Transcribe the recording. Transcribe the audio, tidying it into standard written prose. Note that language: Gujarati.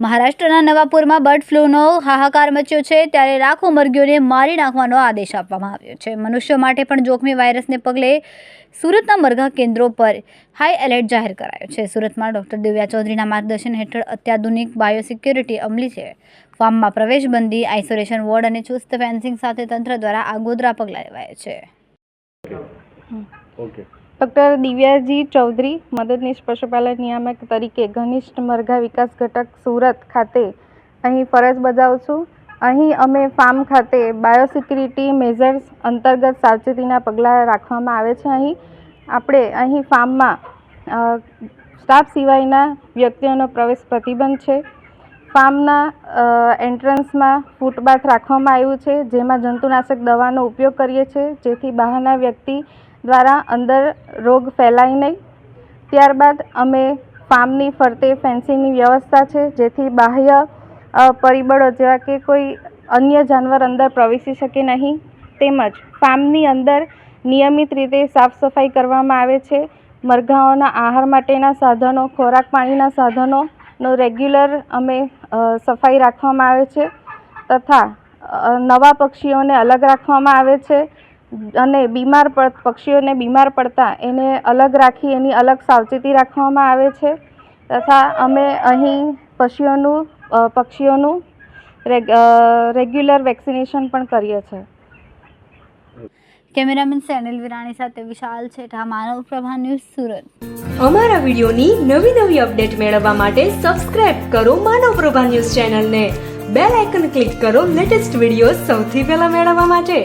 મહારાષ્ટ્રના નવાપુરમાં બર્ડ ફ્લૂનો હાહાકાર મચ્યો છે, ત્યારે લાખો મરઘીઓને મારી નાખવાનો આદેશ આપવામાં આવ્યો છે. મનુષ્યો માટે પણ જોખમી વાયરસને પગલે સુરતના મરઘા કેન્દ્રો પર હાઈ એલર્ટ જાહેર કરાયો છે. સુરતમાં ડોક્ટર દિવ્યા ચૌધરીના માર્ગદર્શન હેઠળ અત્યાધુનિક બાયોસિક્યોરિટી અમલી છે. ફાર્મમાં પ્રવેશબંધી, આઇસોલેશન વોર્ડ અને ચુસ્ત ફેન્સિંગ સાથે તંત્ર દ્વારા આગોતરા પગલાં લેવાયા છે. ડૉક્ટર દિવ્યાજી ચૌધરી, મદદનીશ પશુપાલન નિયામક તરીકે ઘનિષ્ઠ મરઘા વિકાસ ઘટક સુરત ખાતે અહીં ફરજ બજાવું છું. અહીં અમે ફાર્મ ખાતે બાયોસિક્યુરિટી મેઝર્સ અંતર્ગત સાવચેતીના પગલાં રાખવામાં આવે છે. અહીં ફાર્મમાં સ્ટાફ સિવાયના વ્યક્તિઓનો પ્રવેશ પ્રતિબંધ છે. ફાર્મના એન્ટ્રન્સમાં ફૂટબાથ રાખવામાં આવ્યું છે, જેમાં જંતુનાશક દવાનો ઉપયોગ કરીએ છીએ, જેથી બહારના વ્યક્તિ દ્વારા અંદર રોગ ફેલાય નહીં. ત્યારબાદ અમે ફાર્મની ફરતે ફેન્સિંગની વ્યવસ્થા છે, જેથી બાહ્ય પરિબળો જેવા કે કોઈ અન્ય જાનવર અંદર પ્રવેશી શકે નહીં. તેમજ ફાર્મની અંદર નિયમિત રીતે સાફ સફાઈ કરવામાં આવે છે. મરઘાઓના આહાર માટેના સાધનો, ખોરાક પાણીના સાધનોનો રેગ્યુલર અમે સફાઈ રાખવામાં આવે છે, તથા નવા પક્ષીઓને અલગ રાખવામાં આવે છે અને પક્ષીઓને બીમાર પડતા એને અલગ રાખી એની અલગ સાવચેતી રાખવામાં આવે છે, તથા અમે અહીં પક્ષીઓનું રેગ્યુલર વેક્સિનેશન પણ કરીએ છીએ. કેમેરામેન સેનિલ વિરાણી સાથે વિશાલ છેઠા, માનવ પ્રભા ન્યૂઝ, સુરત. અમારા વિડીયોની નવી અપડેટ મેળવવા માટે સબસ્ક્રાઇબ કરો માનવ પ્રભા ન્યૂઝ ચેનલને. બેલ આઇકન ક્લિક કરો લેટેસ્ટ વિડીયો સૌથી પહેલા મેળવવા માટે.